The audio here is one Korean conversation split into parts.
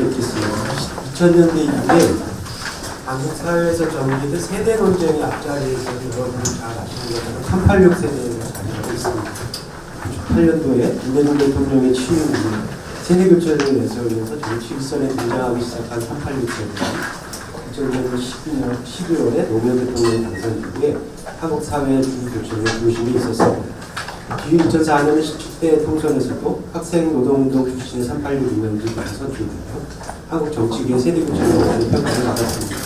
뵙겠습니다. 2000년대 이후에 한국 사회에서 전개된 세대 논쟁의 앞자리에서 여러분이 잘 아시는 것처럼 386 세대가 자리하고 있습니다. 8년도에 김대중 대통령의 취임 후 세대 교체를 내세우면서 정치 일선에 등장하기 시작한 386 세대는 2000년 12월에 노무현 대통령 당선 이후에 한국 사회의 주교체의 중심에 있었습니다. 뒤 2004년의 17대 통선에서도 학생 노동운동 출신의 386 유명주가 선출되며 한국 정치계의 세대교체를 많이 평가를 받았습니다.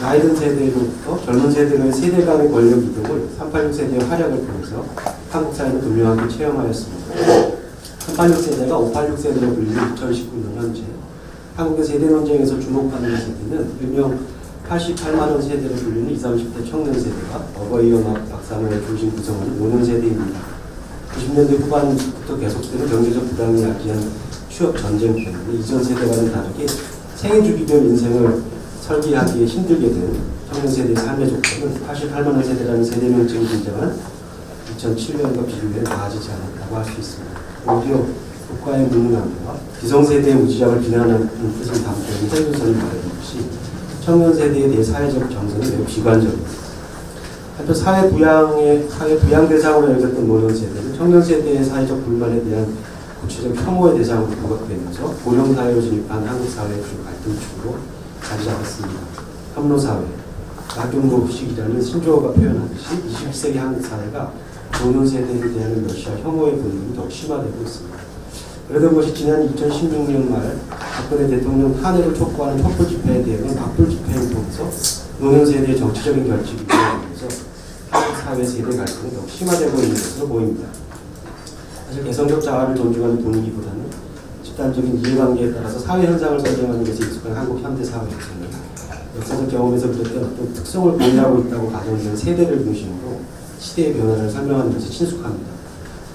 나이든 세대로부터 젊은 세대의 세대 간의 권력 이동을 386 세대의 활약을 통해서 한국 사회는 분명하게 체험하였습니다. 386 세대가 586 세대로 불리는 2019년 현재 한국의 세대 논쟁에서 주목받는 세대는 일명 88만원 세대로 불리는 20, 30대 청년 세대가 어버이연합 박사모의 중심 구성원인 노년 세대입니다. 90년대 후반부터 계속되는 경제적 부담이 야기한 취업 전쟁 때문에 이전 세대와는 다르게 생애 주기별 인생을 설계하기에 힘들게 된 청년 세대의 삶의 조건은 88만원 세대라는 세대 명칭이 등장한 2007년과 비교해 나아지지 않았다고 할 수 있습니다. 오히려 국가의 무능함과 기성세대의 무지장을 비난하는 뜻을 담고 있는 생존선을 말해주듯이 청년 세대에 대해 사회적 정서는 매우 비관적입니다. 한편 사회 부양 대상으로 여겼던 노년 세대는 청년 세대의 사회적 불만에 대한 구체적 혐오의 대상으로 부각되면서 고령 사회로 진입한 한국 사회의 주 갈등축으로 자리 잡았습니다. 혐오사회, 낙용노식이라는 신조어가 표현하듯이 21세기 한국 사회가 노년 세대에 대한 러시아 혐오의 분위기가 더욱 심화되고 있습니다. 그러던 것이 지난 2016년 말 박근혜 대통령 탄핵을 촉구하는 촛불 집회에 대응한 박불 집회를 통해서 노년 세대의 정치적인 결집이 이루어지면서 한국 사회 세대 갈등이 더욱 심화되고 있는 것으로 보입니다. 사실 개성적 자아를 존중하는 분위기보다는 집단적인 이해관계에 따라서 사회 현상을 설명하는 것이 익숙한 한국 현대 사회에서는 역사적 경험에서 비롯된 어떤 특성을 공유하고 있다고 가정되는 세대를 중심으로 시대의 변화를 설명하는 것이 친숙합니다.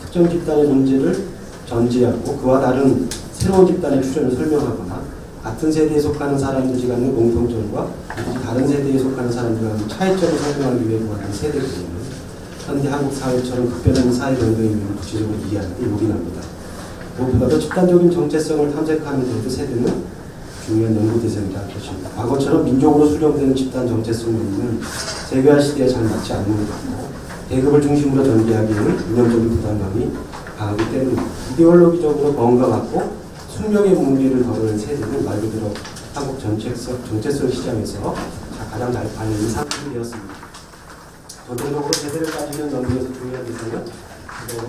특정 집단의 존재를 전제하고 그와 다른 새로운 집단의 출현을 설명하거나 같은 세대에 속하는 사람들이 갖는 공통점과 다른 세대에 속하는 사람들과 갖는 차이점을 설명하기 위해 구하는 세대 개념은 현대 한국 사회처럼 급변하는 사회 변동의 의미를 구체적으로 이해하는 데 요긴합니다. 무엇보다도 집단적인 정체성을 탐색하는 데도 세대는 중요한 연구 대상이라는 것입니다. 과거처럼 민족으로 수렴되는 집단 정체성 논리는 세계화 시대에 잘 맞지 않는 것 같고 계급을 중심으로 전개하기에는 이념적인 부담감이 강하기 때문입니다. 이데올로기적으로 건강하고 숙명의 문제를 거르는 세대는 말 그대로 한국 정체성 시장에서 가장 잘 팔리는 상품이 되었습니다. 전통적으로 세대를 따지는 논리에서 중요한 대상은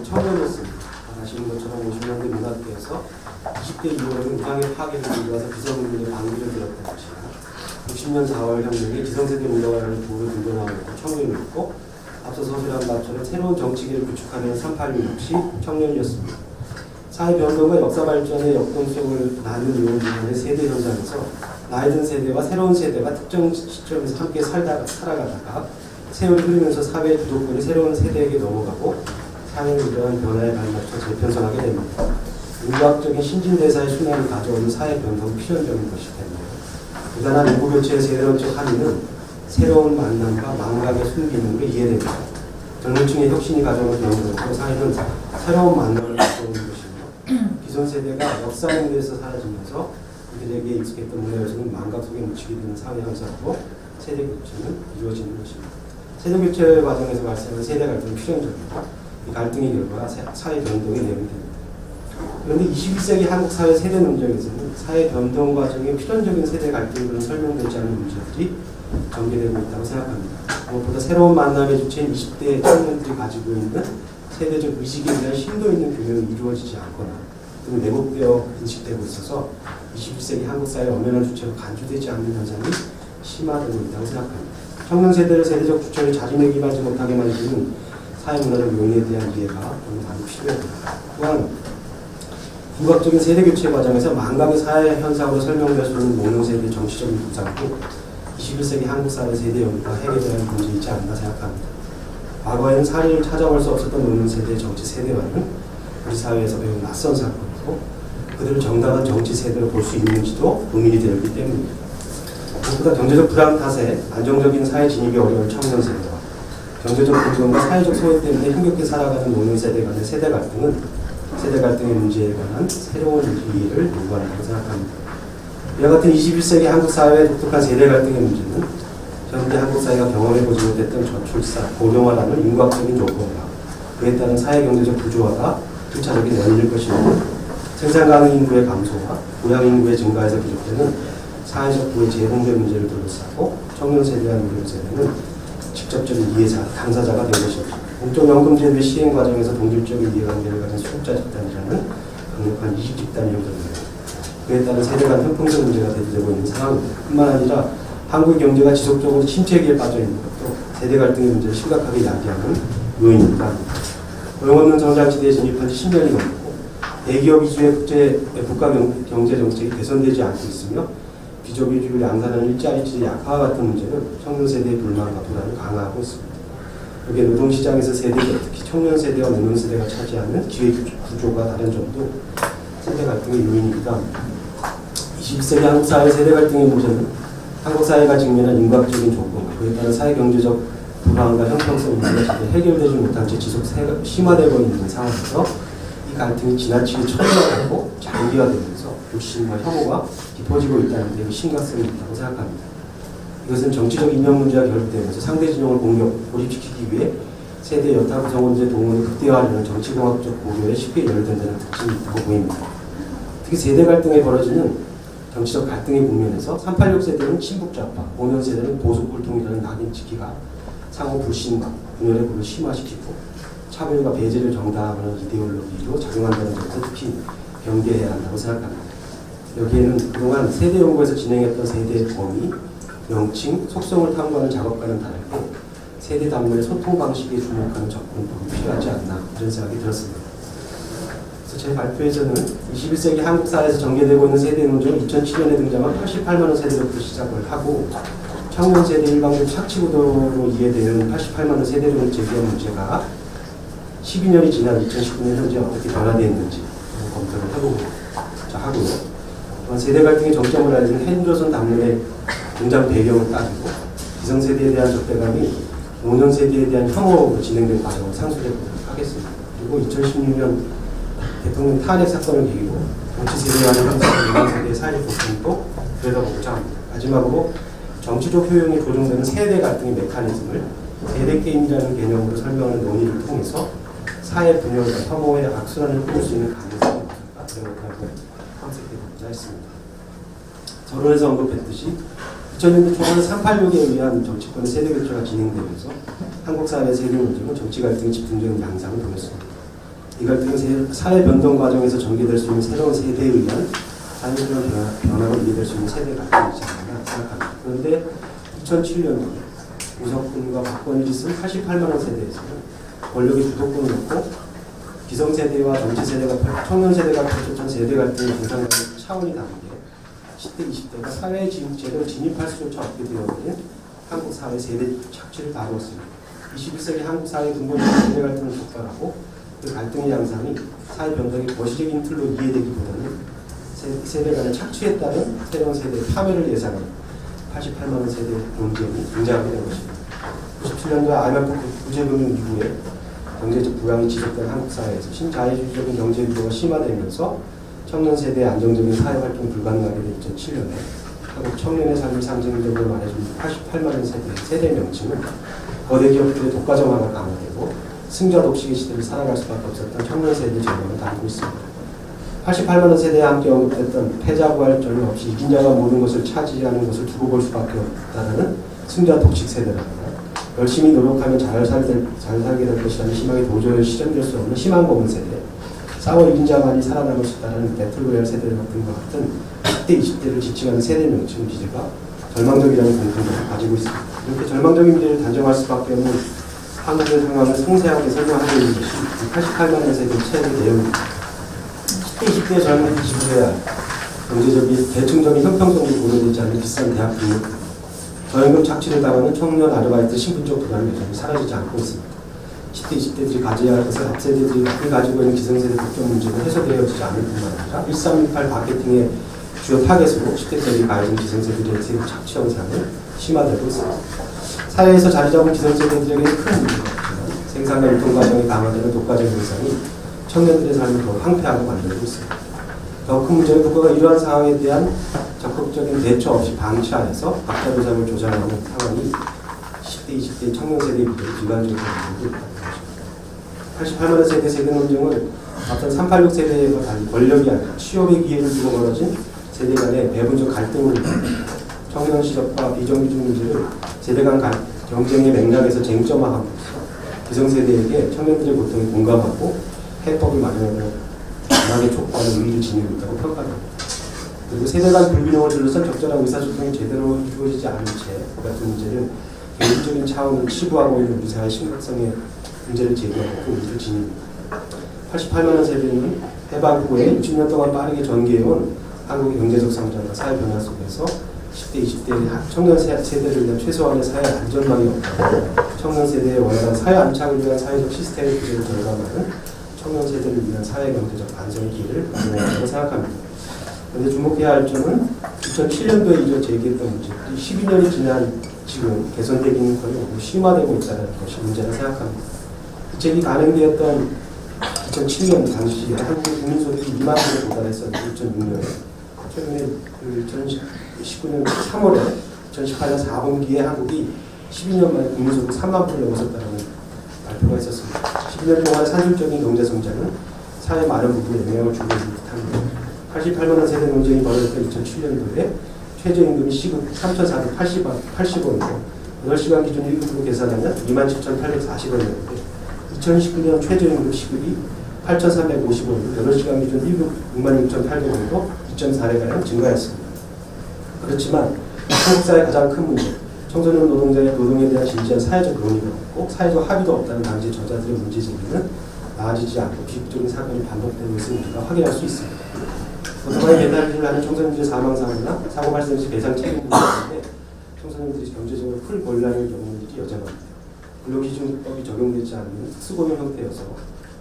청년이었습니다. 아시는 것처럼 50년대 문학계에서 20대 이후로는 우상의 파괴를 이루어서 기성문명의 방귀를 들었던 것이고 60년 4월 혁명에 기성세대 문화화라는 부를 등장하고 청년을 있고 앞서 서술한 바처럼 새로운 정치계를 구축하는 386 역시 청년이었습니다. 사회 변동과 역사 발전의 역동성을 나눈 이론의 세대 현상에서 나이든 세대와 새로운 세대가 특정 시점에서 함께 살아가다가 세월이 흐르면서 사회의 주도권이 새로운 세대에게 넘어가고 사회는 이러한 변화에 발맞춰 재편성하게 됩니다. 인과학적인 신진대사의 순환을 가져오는 사회 변동이 필연적인 것이기 때문에 부단한 인구 교체의 세대론적 합의는 새로운 만남과 망각의 순기능으로 이해됩니다. 젊은 층의 혁신이 가져오는 변동으로 사회는 새로운 만남을 가져오는 것이며 기존 세대가 역사 행대에서 사라지면서 그들에게 익숙했던 문화에서는 망각 속에 묻히게 되는 사회 현상으로 세대 교체는 이루어지는 것입니다. 세대 교체 과정에서 발생하는 세대 갈등은 필연적이고 이 갈등의 결과가 사회 변동의 내용이 됩니다. 그런데 21세기 한국 사회 세대 논쟁에서는 사회 변동 과정의 필연적인 세대 갈등으로는 설명되지 않는 문제들이 전개되고 있다고 생각합니다. 무엇보다 새로운 만남의 주체인 20대 청년들이 가지고 있는 세대적 의식에 대한 심도 있는 규명이 이루어지지 않거나 또는 왜곡되어 인식되고 있어서 21세기 한국 사회의 엄연한 주체로 간주되지 않는 현상이 심화되고 있다고 생각합니다. 청년 세대를 세대적 주체를 자리매김하지 못하게 만드는 사회 문화적 요인에 대한 이해가 많이 필요합니다. 또한 궁극적인 세대 교체 과정에서 망각의 사회 현상으로 설명될 수 있는 노년 세대의 정치적인 부상도 21세기 한국 사회 세대 연구가 해결해야 할 문제이지 않나 생각합니다. 과거에는 사리를 찾아볼 수 없었던 노년 세대의 정치 세대와는 우리 사회에서 매우 낯선 사건이고 그들을 정당한 정치 세대로 볼 수 있는지도 고민이 되었기 때문입니다. 무엇보다 경제적 부담 탓에 안정적인 사회 진입이 어려운 청년 세대와 경제적 불경과 사회적 소외 때문에 힘겹게 살아가는 노년 세대 간의 세대 갈등은 세대 갈등의 문제에 관한 새로운 이해를 요구한다고 생각합니다. 이와 같은 21세기 한국 사회의 독특한 세대 갈등의 문제는 현대 한국 사회가 경험해보지 못했던 저출산, 고령화라는 인과적인 조건과 그에 따른 사회경제적 구조화가 2차적인 원인일 것이고 생산 가능 인구의 감소와 고령 인구의 증가에서 비롯되는 사회적 부의 재봉제 문제를 둘러싸고 청년 세대와 노령 세대는 직접적인 이해자, 당사자가 된 것입니다. 공적연금제도의 시행 과정에서 동질적인 이해관계를 가진 소득자 집단이라는 강력한 이식 집단이 형성됩니다. 그에 따른 세대 간 형평성 문제가 대두되고 있는 상황입니다. 뿐만 아니라 한국의 경제가 지속적으로 침체기에 빠져 있는 것도 세대 갈등의 문제를 심각하게 야기하는 요인입니다. 고용 없는 성장 시대에 진입한 지 10년이 넘고 대기업 위주의 국가 경제 정책이 개선되지 않고 있으며 비좁 위주를 양산하는 일자리질의 약화와 같은 문제는 청년 세대의 불만과 불안을 강화하고 있습니다. 여기에 노동시장에서 세대, 특히 청년 세대와 노년 세대가 차지하는 기회 구조가 다른 점도 세대 갈등의 요인이기도 합니다. 21세기 한국 사회 세대 갈등의 문제는 한국 사회가 직면한 인과적인 조건과 그에 따른 사회 경제적 불안과 형평성 문제가 해결되지 못한 채 지속 심화되고 있는 상황에서 이 갈등이 지나치게 첨예하고 장기화되면서 불신과 혐오가 깊어지고 있다는 데 심각성이 있다고 생각합니다. 이것은 정치적 이념 문제와 결부되면서 상대 진영을 고립시키기 위해 세대 여타 구성원들의 동원을 극대화하려는 정치공학적 고려에 쉽게 열된다는 특징이 있다고 보입니다. 특히 세대 갈등에 벌어지는 정치적 갈등의 국면에서 386 세대는 친북좌파, 5년 세대는 보수골통이라는 낙인찍기가 상호 불신과 분열의 불을 심화시키고 차별과 배제를 정당화하는 이데올로기로 작용한다는 점에서 특히 경계해야 한다고 생각합니다. 여기에는 그동안 세대 연구에서 진행했던 세대의 범위, 명칭, 속성을 탐구하는 작업과는 다르게 세대 단면의 소통 방식에 주목하는 접근법이 필요하지 않나 이런 생각이 들었습니다. 그래서 제 발표에서는 21세기 한국 사회에서 전개되고 있는 세대 논쟁은 2007년에 등장한 88만 원 세대로부터 시작을 하고 청년 세대 일방적 착취구도로 이해되는 88만 원 세대를 제기한 문제가 12년이 지난 2019년 현재 어떻게 변화되어 있는지 검토를 하고요. 또한 세대 갈등의 정점을 알리는 헨더슨 담론의 등장 배경을 따지고 기성세대에 대한 적대감이 노년 세대에 대한 혐오로 진행된 과정을 상수해보도록 하겠습니다. 그리고 2016년 대통령 탄핵 사건을 계기로 정치세대와는 노년 세대의 사회적 고통도 들여다보고자 합니다. 마지막으로 정치적 효용이 조정되는 세대 갈등의 메커니즘을 세대 게임이라는 개념으로 설명하는 논의를 통해서 사회 분열과 혐오의 악순환을 풀 수 있는 가능성이 있다. 그런 것을 컨셉해보고자 했습니다. 서론에서 언급했듯이 2000년대 초반에 386에 의한 정치권의 세대 교체가 진행되면서 한국 사회의 세대 문제는 정치 갈등이 집중적인 양상을 보였습니다. 이 갈등은 사회 변동 과정에서 전개될 수 있는 새로운 세대에 의한 사회적 변화로 이해될 수 있는 세대 갈등이지 않나 생각합니다. 그런데 2007년도에 우석군과 박건일이 쓴 88만 원 세대에서는 권력의 주도권을 놓고 기성세대와 정치세대가 청년 세대가 펼쳤던 세대 갈등의 중상과의 차원이 다르게 10대, 20대가 사회에 제대로 진입할 수조차 없게 되어버린 한국 사회 세대 착취를 다루었습니다. 21세기 한국 사회의 근본적인 세대 갈등을 촉발하고 그 갈등의 양상이 사회 변동의 거시적인 틀로 이해되기보다는 세대 간의 착취에 따른 새로운 세대의 파멸을 예상하는 88만 원 세대 논쟁이 등장하게 된 것입니다. 97년도 IMF 구제금융 이후에 경제적 부양이 지속된 한국 사회에서 신자유주의적인 경제 구조가 심화되면서 청년 세대의 안정적인 사회활동 불가능하게 된 2007년에 한국 청년의 삶을 상징적으로 말해주는 88만 원 세대 명칭은 거대 기업들의 독과점화가 강화되고 승자 독식의 시대를 살아갈 수밖에 없었던 청년 세대의 전망을 담고 있습니다. 88만 원 세대에 함께 언급됐던 패자부활 전혀 없이 이긴 자가 모든 것을 차지하는 것을 두고 볼 수밖에 없다는 승자 독식 세대라거나 열심히 노력하면 잘 살게 될 것이라는 희망이 도저히 실현될 수 없는 희망 고문 세대, 싸워 이긴 자만이 살아남을 수 있다는 배틀로얄 세대 같은 것 같은 10대, 20대를 지칭하는 세대 명칭 기제가 절망적이라는 공통점을 가지고 있습니다. 이렇게 절망적인 문제를 단정할 수밖에 없는 한국의 상황을 상세하게 설명하고 있는 것이 88만 원 세대 최대 내용입니다. 10대, 20대의 젊은 지구해야 경제적인, 대중적인 형평성이 고려되지 않는 비싼 대학 등록, 저임금 착취를 당하는 청년 아르바이트 신분적 부담이 여전히 사라지지 않고 있습니다. 10대, 20대들이 가져야 할 것을 앞세대들이 가지고 있는 기성세대 국경 문제가 해소되어지지 않을 뿐만 아니라 1368 마케팅의 주요 타겟으로 10대들이 가해진 기성세대들의 세금 착취 현상은 심화되고 있습니다. 사회에서 자리 잡은 기성세대들에게는 큰 문제가 없지만 생산과 유통 과정이 강화되는 독과적 현상이 청년들의 삶을 더 황폐하게 만들고 있습니다. 더 큰 문제는 국가가 이러한 상황에 대한 적극적인 대처 없이 방치하여서 박자 조작을 조장하는 상황이 10대, 20대 청년 세대의 비중이 일반적으로 있다고 합니다. 88만 세대 논쟁은 어떤 386 세대와 달리 권력이 아니라 취업의 기회를 두고 벌어진 세대 간의 배분적 갈등을 청년 실업과 비정규직 문제를 세대 간 경쟁의 맥락에서 쟁점화함으로써 기성세대에게 청년들의 고통에 공감하고 해법을 마련하고 강하게 촉구하는 의의를 지니고 있다고 평가합니다. 그리고 세대 간 불균형을 둘러싼 적절한 의사소통이 제대로 이루어지지 않은 채 그 같은 문제를 개인적인 차원을 치부하고 있는 우리 사회의 심각성의 문제를 제기하고 그 의의를 지닙니다. 88만 세대는 해방 후에 60년 동안 빠르게 전개해온 한국의 경제적 성장과 사회 변화 속에서 10대, 20대 청년 세대를 위한 최소한의 사회 안전망이 없고 청년 세대의 원활한 사회 안착을 위한 사회적 시스템의 구조를 절감하는 청년 세대를 위한 사회 경제적 반성의 기회를 마련한다고 생각합니다. 그런데 주목해야 할 점은 2007년도에 이전 제기했던 문제들이 12년이 지난 지금 개선되기는 거의 너무 심화되고 있다는 것이 문제라 생각합니다. 이 책이 가능되었던 2007년 당시 한국 국민소득이 2만 원에 도달했었는데 2006년에 최근에 2019년 3월에 2018년 4분기에 한국이 12년 만에 국민소득 3만 불을 넘어섰다는 발표가 있었습니다. 12년 동안의 산술적인 경제성장은 사회 많은 부분에 영향을 주고 있는 듯합니다. 88만 원 세대 논쟁이 벌어졌던 2007년도에 최저임금이 시급 3,480원이고 8시간 기준 1급으로 계산하면 27,840원이었는데 2019년 최저임금 시급이 8,350원이고 8시간 기준 1급 66,800원으로 2.4배가량 증가했습니다. 그렇지만 한국 사회의 가장 큰 문제, 청소년 노동자의 노동에 대한 진지한 사회적 논의가 없고 사회적 합의도 없다는 당시 저자들의 문제 제기는 나아지지 않고 비극적인 사건이 반복되고 있음을 우리가 확인할 수 있습니다. 오토바이 배달을 하는 청소년들의 사망사고나 사고 발생 시 배상 책임 문제인데 청소년들이 경제적으로 큰 곤란을 겪는 일이 여전합니다. 근로기준법이 적용되지 않는 특수고용 형태여서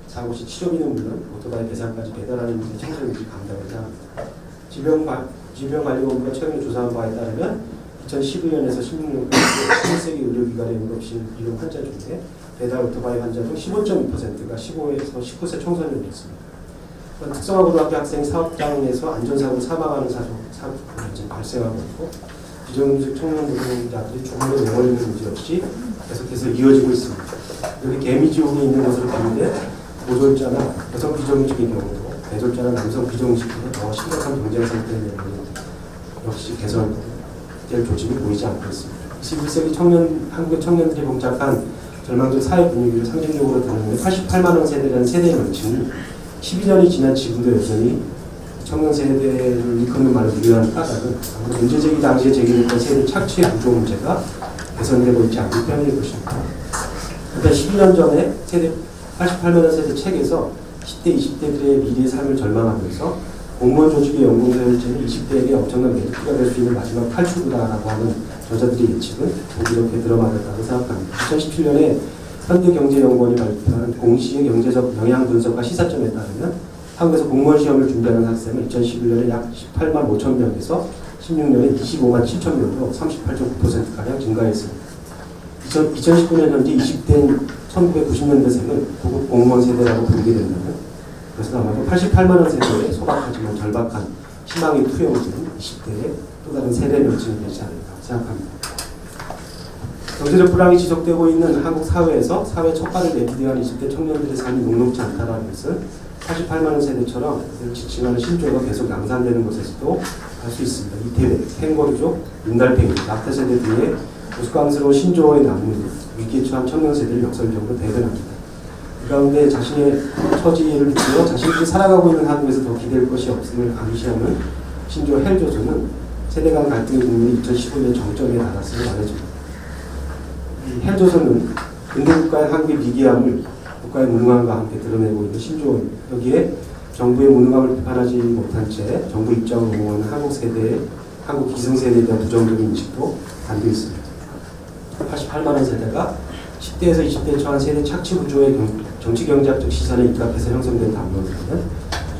사고 시 치료비는 물론 오토바이 배상까지 배달하는 일에 청소년들이 감당을 해야 합니다. 질병관리본부가 최근에 조사한 바에 따르면 2012년에서 16년까지 21세기 의료기관의 응급실 이용 환자 중에 배달 오토바이 환자 중 15.2%가 15에서 19세 청소년이었습니다. 특성화 고등학교 학생이 사업장에서 안전사고로 사망하는 사고가 발생하고 있고 비정규직 청년 노동자들이 조금 더 내몰리는 문제 없이 계속해서 이어지고 있습니다. 여기 개미지옥에 있는 것으로 보는데 고졸자나 여성 비정규직의 경우도 대졸자나 남성 비정규직보다 더 심각한 경쟁 상태에 있는 역시 개선될 조짐이 보이지 않고 있습니다. 21세기 한국의 청년들이 봉착한 절망적 사회 분위기를 상징적으로 드러내는 88만 원 세대라는 세대의 명칭이 12년이 지난 지금도 여전히 청년 세대를 일컫는 말로 유효한 까닭은 문제제기 당시에 제기됐던 세대 착취의 구조 문제가 개선되고 있지 않기 때문일 것입니다. 일단 12년 전에 88만 원 세대 책에서 10대, 20대들의 미래의 삶을 절망하면서 공무원 조직의 연공서열제는 20대에게 엄청난 메리트가 될 수 있는 마지막 탈출구다라고 하는 저자들의 예측은 이렇게 들어맞았다고 생각합니다. 2017년에 현대경제연구원이 발표한 공시의 경제적 영향 분석과 시사점에 따르면 한국에서 공무원 시험을 준비하는 학생은 2011년에 약 18만 5천 명에서 16년에 25만 7천 명으로 38.9%가량 증가했습니다. 2019년 현재 20대인 1990년대생은 고급 공무원 세대라고 부르게 된다면 그래서 아마도 88만 원 세대에 소박하지만 절박한 희망이 투영되는 20대의 또 다른 세대 명칭이 되지 않을까 생각합니다. 경제적 불황이 지속되고 있는 한국 사회에서 사회 첫발을 내디디한 20대 청년들의 삶이 녹록지 않다는 것은 88만 원 세대처럼 지칭하는 신조가 계속 양산되는 곳에서도 알 수 있습니다. 이태원, 캥거루족, 윤달팽이, 낙태 세대 등의 우스꽝스러운 신조어의 난무로 위기에 처한 청년 세대를 역설적으로 대변합니다. 그 가운데 자신의 처지를 비추어 자신들이 살아가고 있는 한국에서 더 기댈 것이 없음을 암시하는 신조어 헬조선은 세대 간 갈등의 국면이 2015년 정점에 달았음을 말해줍니다. 이 헬조선은 근대국가의 한국의 미개함을 국가의 무능함과 함께 드러내고 있는 신조어입니다. 여기에 정부의 무능함을 비판하지 못한 채 정부 입장을 옹호하는 한국 기성세대에 대한 부정적인 인식도 담겨 있습니다. 88만 원 세대가 10대에서 20대에 처한 세대 착취 구조의 정치경제학적 시선에 입각해서 형성된 담론이라면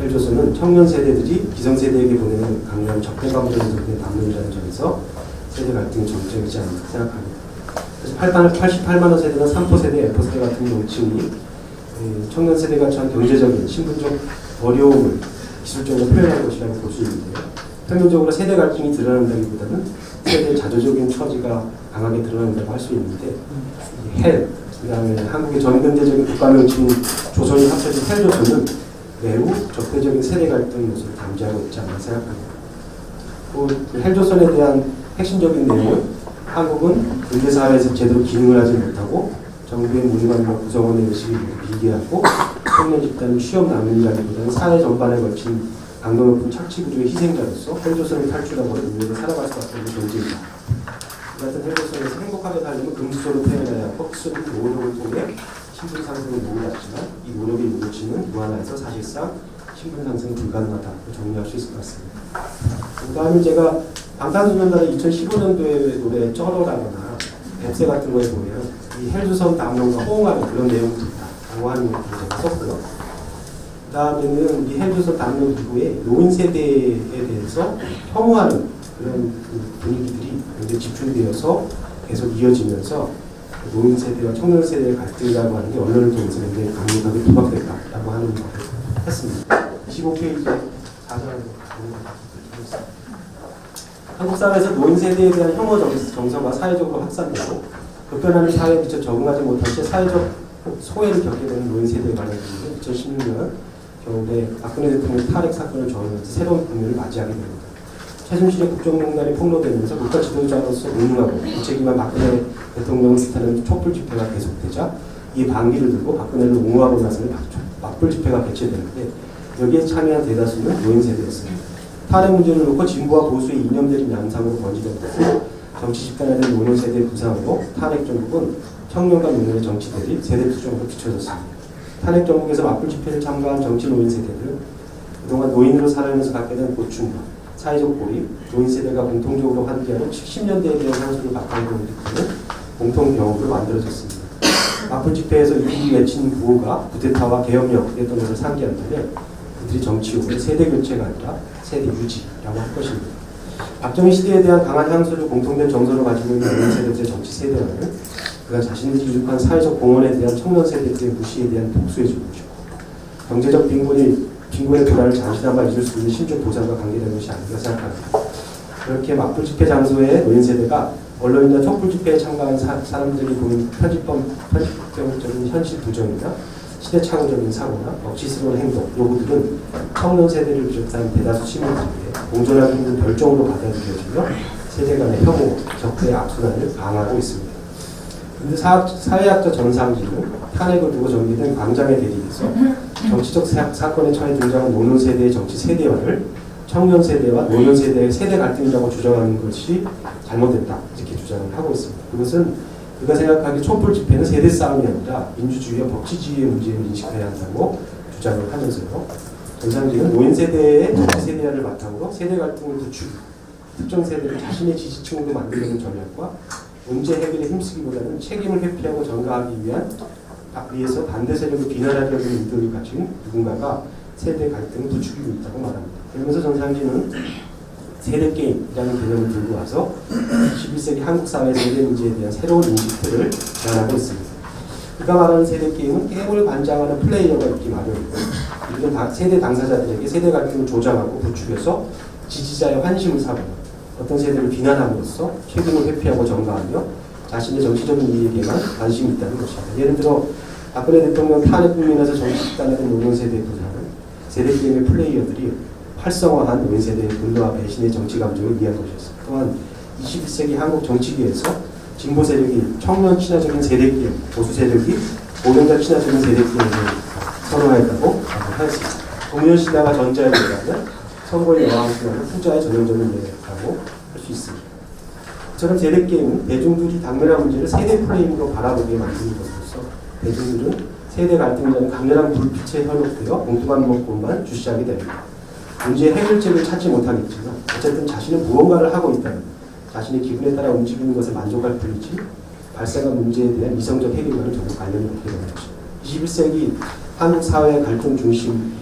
헬조선은 청년 세대들이 기성세대에게 보내는 강렬한 적대감으로 형성된 담론이라는 점에서 세대 갈등의 정점이지 않을까 생각합니다. 그래서 88만 원 세대나 3포 세대, F세대 같은 명칭이 청년 세대가 처한 경제적인, 신분적 어려움을 기술적으로 표현할 것이라고 볼 수 있는데요. 평균적으로 세대 갈등이 드러난다기보다는 세대의 자조적인 처지가 강하게 드러난다고 할 수 있는데 헬, 그다음에 한국의 전근대적인 국가명칭 조선이 합쳐진 헬조선은 매우 적대적인 세대 갈등 요소를 담지하고 있지 않나 생각합니다. 그 헬조선에 대한 핵심적인 내용은 한국은 근대사회에서 제대로 기능을 하지 못하고 정부의 문관과 구성원의 의식이 미개하고 청년 집단은 취업 난민이라기보다는 사회 전반에 걸친 강도 높은 착취구조의 희생자로서 헬조선을 탈출하고 인류를 살아갈 수 없는 존재이다. 이 같은 헬조선에서 행복하게 살려면 금수저로 태어나야 하고 흑수는 노력을 통해 신분 상승을 요구하지만 이 노력의 요구치는 무한해서 사실상 신분 상승이 불가능하다고 정리할 수 있을 것 같습니다. 그 다음에 제가 방탄소년단의 2015년도에 노래 쩔어라거나 뱁새 같은 거에 보면 이 헬조선 남용과 호응하는 그런 내용도 있다고 하는 것도 제가 썼고요. 그 다음에는 이 헬조선 남용 이후에 노인 세대에 대해서 혐오하는 그런 분위기들이 굉장히 집중되어서 계속 이어지면서 노인 세대와 청년 세대의 갈등이라고 하는 게 언론을 통해서 굉장히 강력하게 부각됐다라고 하는 말을 했습니다. 25페이지 4절을 한국 사회에서 노인 세대에 대한 혐오 정서가 사회적으로 확산되고 급변하는 사회에 미처 적응하지 못할 때 사회적 소외를 겪게 되는 노인 세대에 관한 부분은 2016년 겨울에 박근혜 대통령 탈핵 사건을 전후해서 새로운 국면을 맞이하게 됩니다. 최순실의 국정농단이 폭로되면서 국가 지도자로서 무능하고 무책임한 박근혜 대통령을 뜻하는 촛불 집회가 계속되자 이 반기를 들고 박근혜를 옹호하고 나서는 맞불 집회가 개최되는데 여기에 참여한 대다수는 노인 세대였습니다. 탈핵 문제를 놓고 진보와 보수의 이념적인 양상으로 번지되었고 정치 집단에 대한 노년 세대의 부상으로 탈핵 정국은 청년과 노년의 정치 대립, 세대 투쟁으로 비춰졌습니다. 탄핵 정국에서 맞불 집회를 참가한 정치 노인 세대들은 그동안 노인으로 살아가면서 갖게 된 고충과 사회적 고립, 노인 세대가 공통적으로 환기하는 70년대에 대한 향수를 바탕으로 일으키는 공통 경험으로 만들어졌습니다. 맞불 집회에서 이들이 외친 구호가 쿠데타와 계엄령이었던 것을 상기한다면 그들이 정치 후에 세대 교체가 아니라 세대 유지라고 할 것입니다. 박정희 시대에 대한 강한 향수를 공통된 정서로 가지고 있는 노인 세대들의 정치 세대와는 그가 자신들이 이룩한 사회적 공헌에 대한 청년 세대들의 무시에 대한 독소의 주문이고 경제적 빈곤의 불안을 잠시나마 잊을 수 있는 신적 보상과 관계되는 것이 아닌가 생각합니다. 그렇게 맞불 집회 장소에 노인 세대가 언론이나 촛불 집회에 참가한 사람들이 보는 편집적인 현실 부정이나 시대착오적인 사고나 억지스러운 행동, 요구들은 청년 세대를 비롯한 대다수 시민들에게 공존하기 힘든 별종으로 받아들여지며 세대 간의 혐오, 적대의 악순환을 강화하고 있습니다. 그런데 사회학자 전상진은 탄핵을 두고 전개된 광장의 대립에서 정치적 사건에 처해 등장한 노년 세대의 정치 세대화를 청년 세대와 노년 세대의 세대 갈등이라고 주장하는 것이 잘못됐다 이렇게 주장을 하고 있습니다. 그것은 그가 생각하기에 촛불 집회는 세대 싸움이 아니라 민주주의와 법치주의의 문제를 인식해야 한다고 주장을 하면서요. 전상진은 노인 세대의 정치 세대화를 바탕으로 세대 갈등을 부추기, 특정 세대를 자신의 지지층으로 만들려는 전략과 문제 해결에 힘쓰기보다는 책임을 회피하고 전가하기 위해서 반대 세력을 비난하려는 의도를 가진 누군가가 세대 갈등을 부추기고 있다고 말합니다. 그러면서 전상진은 세대 게임이라는 개념을 들고 와서 21세기 한국 사회 세대 문제에 대한 새로운 인식 틀을 제안하고 있습니다. 그가 말하는 세대 게임은 게임을 관장하는 플레이어가 있기 마련이고 이들은 세대 당사자들에게 세대 갈등을 조장하고 부추겨서 지지자의 환심을 사거나 어떤 세대를 비난함으로써 책임을 회피하고 전가하며 자신의 정치적인 이익에만 관심이 있다는 것입니다. 예를 들어 박근혜 대통령 탄핵 국민에서 정치 집단에 대한 노년 세대의 부상은 세대 게임의 플레이어들이 활성화한 노인 세대의 분노와 배신의 정치 감정을 이해한 것이었습니다. 또한 21세기 한국 정치계에서 진보 세력이 청년 친화적인 세대 게임, 보수 세력이 노년자 친화적인 세대 게임을 선호했다고 하였습니다. 노무현 시대와 전자에 비하면 선거의 여왕수라는 후자의 전형적인 예라고 할 수 있습니다. 저런 세대 게임은 대중들이 당면한 문제를 세대 프레임으로 바라보게 만드는 것으로서 대중들은 세대 갈등이라는 강렬한 불빛에 현혹되어 엉뚱한 것만 주시하게 됩니다. 문제의 해결책을 찾지 못하겠지만 어쨌든 자신은 무언가를 하고 있다는 자신의 기분에 따라 움직이는 것을 만족할 뿐이지 발생한 문제에 대한 이성적 해결과는 전혀 관련이 없게 되는 것입니다. 21세기 한국 사회의 갈등 중심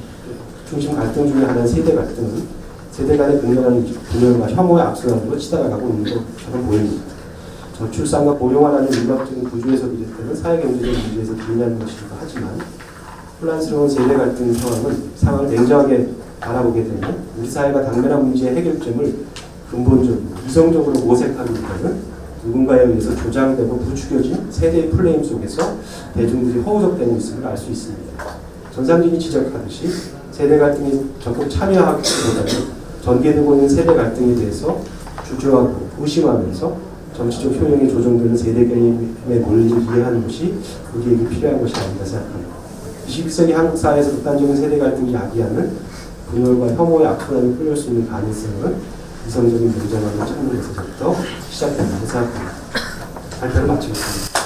갈등 중에 하나인 세대 갈등은 세대 간의 극렬한 분열과 혐오의 악순환으로 치달아가고 있는 것처럼 보입니다. 저출산과 고령화라는 인간적인 구조에서 비롯되는 사회경제적 문제에서 기인하는 것이기도 하지만 혼란스러운 세대 갈등 상황을 냉정하게 바라보게 되면 우리 사회가 당면한 문제의 해결점을 근본적으로 이성적으로 모색하기보다는 누군가에 의해서 조장되고 부추겨진 세대의 플레임 속에서 대중들이 허우적대는 모습을 알 수 있습니다. 전상진이 지적하듯이 세대 갈등에 적극 참여하기보다는 전개되고 있는 세대 갈등에 대해서 주저하고 의심하면서 정치적 효용이 조정되는 세대 개념의 논리를 이해하는 것이 우리에게 필요한 것이 아닌가 생각합니다. 21세기 한국 사회에서 극단적인 세대 갈등이 야기하는 분열과 혐오의 악순환이 끌릴 수 있는 가능성은 이성적인 냉정함을 찾는 것에서부터 시작된다고 생각합니다. 발표를 마치겠습니다.